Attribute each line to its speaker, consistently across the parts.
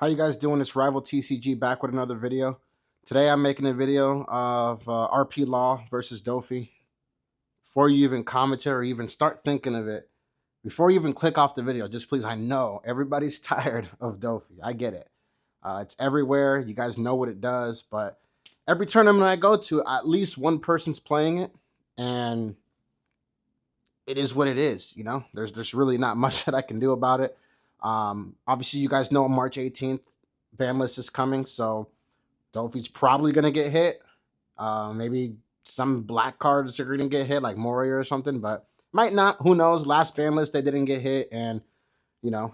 Speaker 1: How you guys doing? It's Rival TCG back with another video. Today I'm making a video of RP Law versus Dofi. Before you even comment it or even start thinking of it, before you even click off the video, just please, I know everybody's tired of Dofi. I get it. It's everywhere. You guys know what it does, but every tournament I go to, at least one person's playing it, and it is what it is. You know, there's really not much that I can do about it. Obviously, you guys know on March 18th, ban list is coming, so Dofi's probably gonna get hit. Maybe some black cards are gonna get hit, like Moria or something, but might not. Who knows? Last ban list they didn't get hit, and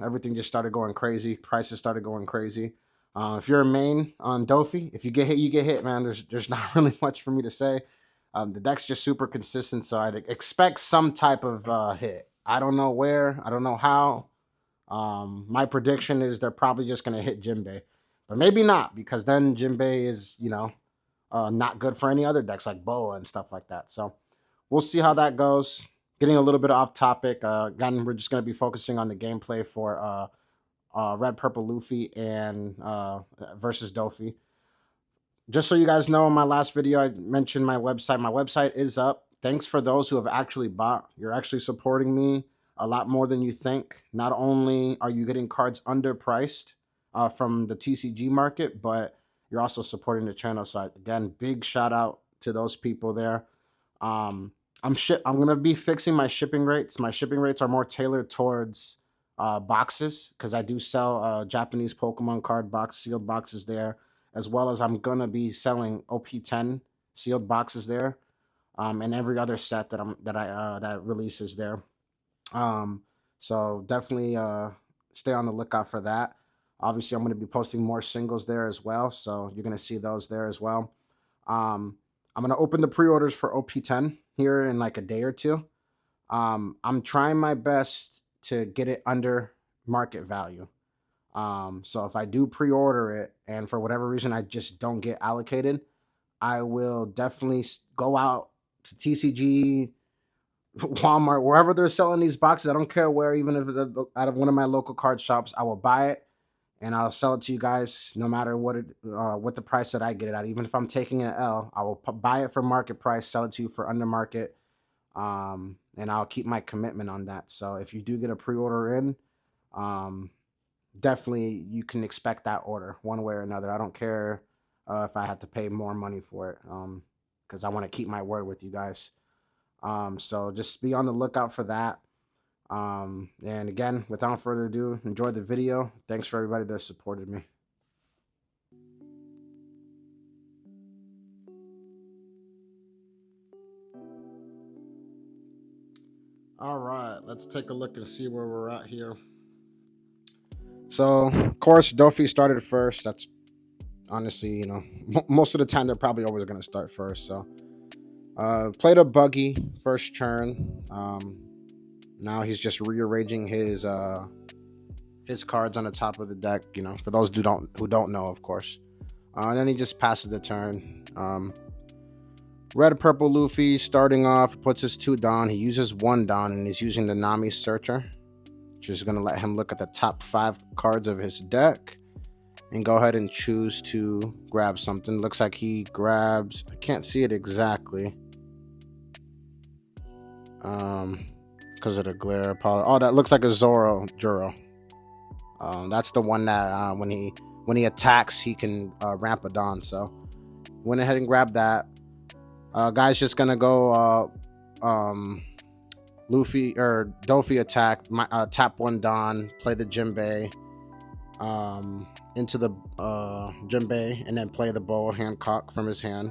Speaker 1: everything just started going crazy. Prices started going crazy. If you're a main on Dofi, if you get hit, you get hit, man. There's not really much for me to say. The deck's just super consistent, so I'd expect some type of hit. I don't know where. I don't know how. My prediction is they're probably just going to hit Jinbei, but maybe not, because then Jinbei is, not good for any other decks like Boa and stuff like that. So we'll see how that goes. Getting a little bit off topic. Again, we're just going to be focusing on the gameplay for Red Purple Luffy and versus Dofi. Just so you guys know, in my last video, I mentioned my website. My website is up. Thanks for those who have actually bought. You're actually supporting me a lot more than you think. Not only are you getting cards underpriced from the TCG market, but you're also supporting the channel. So again, big shout out to those people there. I'm gonna be fixing my shipping rates. My shipping rates are more tailored towards boxes, because I do sell Japanese Pokemon card box sealed boxes there, as well as I'm gonna be selling OP10 sealed boxes there, and every other set that releases there. So definitely stay on the lookout for that. Obviously, I'm going to be posting more singles there as well, so you're going to see those there as well. I'm going to open the pre-orders for OP10 here in like a day or two. I'm trying my best to get it under market value. So if I do pre-order it and for whatever reason I just don't get allocated, I will definitely go out to TCG, Walmart, wherever they're selling these boxes. I don't care where, even if it's out of one of my local card shops, I will buy it and I'll sell it to you guys, no matter what the price that I get it at. Even if I'm taking an L, I will buy it for market price, sell it to you for under market, and I'll keep my commitment on that. So if you do get a pre-order in, definitely you can expect that order one way or another. I don't care if I have to pay more money for it, because I want to keep my word with you guys. So just be on the lookout for that. And again, without further ado, enjoy the video. Thanks for everybody that supported me. All right, let's take a look and see where we're at here. So, of course, Dofi started first. That's honestly, most of the time they're probably always going to start first. So, played a buggy first turn. Now he's just rearranging his cards on the top of the deck. For those who don't know, of course. And then he just passes the turn. Red Purple Luffy starting off puts his 2 Don. He uses 1 Don and he's using the Nami Searcher, which is going to let him look at the top 5 cards of his deck and go ahead and choose to grab something. Looks like he grabs, I can't see it exactly because of the glare. Oh, that looks like a Juro. That's the one that when he attacks, he can ramp a Don. So went ahead and grabbed that. Guy's just gonna go Luffy or Dofi attack, tap 1 Don, play the Jinbei into the Jinbei, and then play the Boa Hancock from his hand.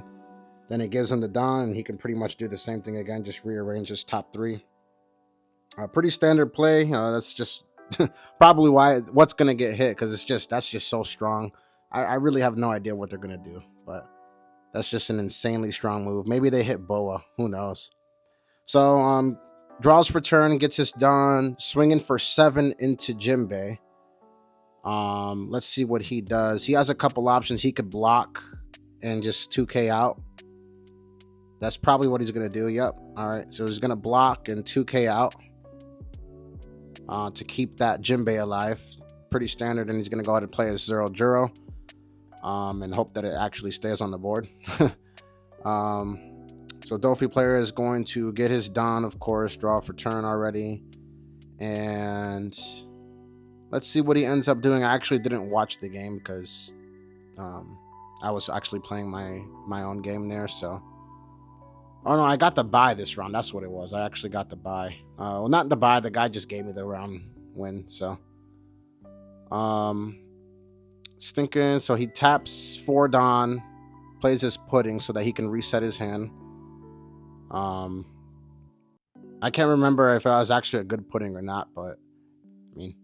Speaker 1: Then it gives him the Don, and he can pretty much do the same thing again, just rearrange his top 3. Pretty standard play. That's just probably what's gonna get hit, because that's just so strong. I really have no idea what they're gonna do, but that's just an insanely strong move. Maybe they hit Boa. Who knows? So draws for turn, gets his Don, swinging for 7 into Jinbei. Let's see what he does. He has a couple options. He could block and just 2K out. That's probably what he's gonna do. Yep. All right. So he's gonna block and 2K out to keep that Jinbei alive. pretty standard, and he's going to go ahead and play his Zero Juro, and hope that it actually stays on the board. So Dofi player is going to get his Don, of course, draw for turn already. And let's see what he ends up doing. I actually didn't watch the game because I was actually playing my own game there. So, oh no, I got the buy this round. That's what it was. I actually got the buy. Well, not the buy. The guy just gave me the round win. So, stinking. So he taps 4 Don, plays his pudding so that he can reset his hand. I can't remember if it was actually a good pudding or not, but I mean,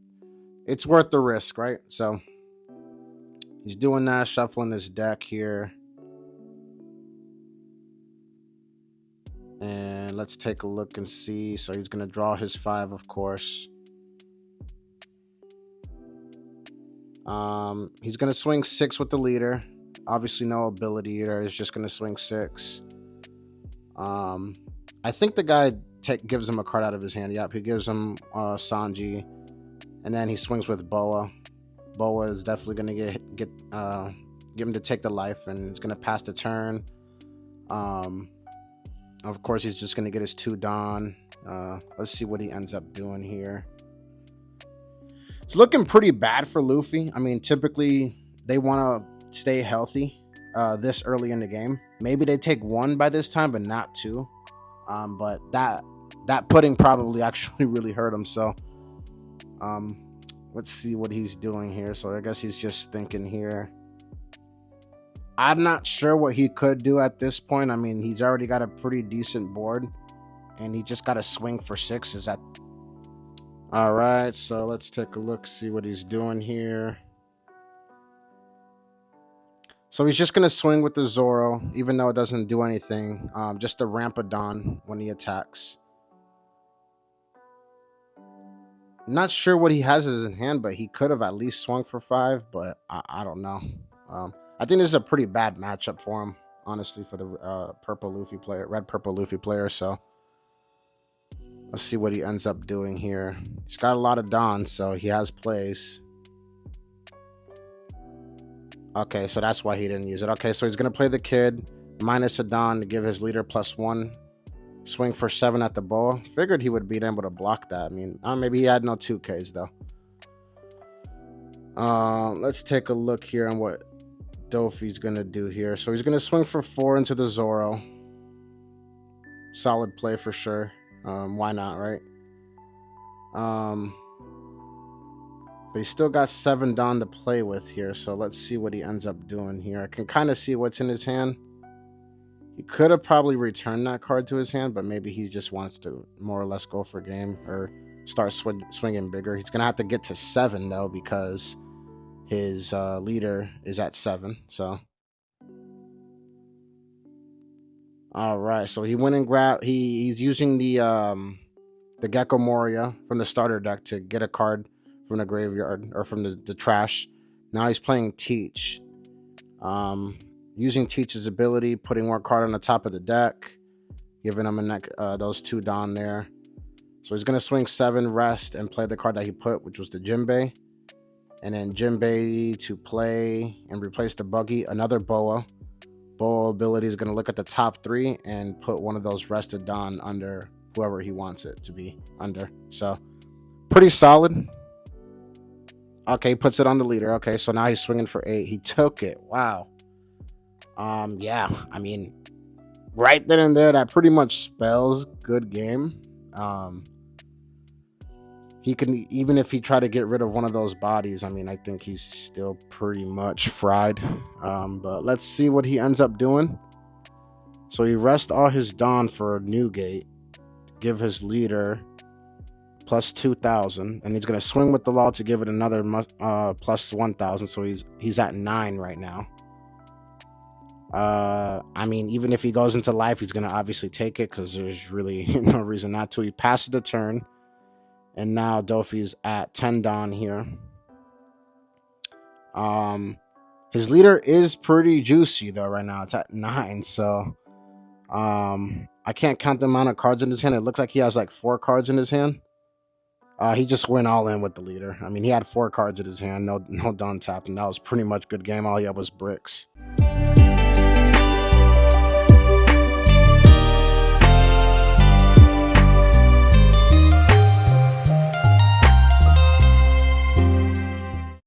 Speaker 1: it's worth the risk, right? So he's doing that, shuffling his deck here. And let's take a look and see. So he's going to draw his 5, of course. He's going to swing 6 with the leader. Obviously no ability here. He's just going to swing 6. I think the guy gives him a card out of his hand. Yep, he gives him Sanji, and then he swings with Boa. Boa is definitely going to get him to take the life, and he's going to pass the turn. Of course, he's just going to get his 2 Don. Let's see what he ends up doing here. It's looking pretty bad for Luffy. I mean, typically they want to stay healthy this early in the game. Maybe they take 1 by this time, but not 2. But that pudding probably actually really hurt him. So let's see what he's doing here. So I guess he's just thinking here. I'm not sure what he could do at this point. I mean, he's already got a pretty decent board, and he just got to swing for 6. Is that all right? So let's take a look, see what he's doing here. So he's just going to swing with the Zoro, even though it doesn't do anything. Just to ramp a Don when he attacks. Not sure what he has in his hand, but he could have at least swung for 5, but I don't know. I think this is a pretty bad matchup for him, honestly, for the red purple Luffy player. So let's see what he ends up doing here. He's got a lot of Dons, so he has plays. Okay, so that's why he didn't use it. Okay, so he's going to play the kid, minus a Don to give his leader +1. Swing for 7 at the Boa. Figured he would be able to block that. I mean, maybe he had no 2Ks, though. Let's take a look here on what Dofi's going to do here. So he's going to swing for 4 into the Zoro. Solid play for sure. Why not, right? But he's still got 7 Don to play with here, so let's see what he ends up doing here. I can kind of see what's in his hand. He could have probably returned that card to his hand, but maybe he just wants to more or less go for game or start swinging bigger. He's going to have to get to 7, though, because his leader is at 7. So, all right. So he went and grabbed. He's using the Gecko Moria from the starter deck to get a card from the graveyard or from the trash. Now he's playing Teach. Using Teach's ability, putting one card on the top of the deck, giving him those 2 Don there. So he's going to swing 7, rest, and play the card that he put, which was the Jinbei. And then Jinbei to play and replace the Buggy, another Boa. Boa ability is going to look at the top 3 and put one of those rested Don under whoever he wants it to be under. So pretty solid. Okay, he puts it on the leader. Okay, so now he's swinging for 8. He took it. Wow. Yeah, I mean, right then and there, that pretty much spells good game. He can, even if he tried to get rid of one of those bodies, I mean, I think he's still pretty much fried. But let's see what he ends up doing. So he rests all his Don for a new gate, give his leader plus 2,000, and he's going to swing with the law to give it another plus 1,000. So he's at 9 right now. I mean, even if he goes into life, he's going to obviously take it because there's really no reason not to. He passes the turn, and now Dofi's at 10 Don here. His leader is pretty juicy though right now. It's at 9, so I can't count the amount of cards in his hand. It looks like he has like 4 cards in his hand. He just went all in with the leader. I mean, he had 4 cards in his hand, no Don tap, and that was pretty much good game. All he had was bricks.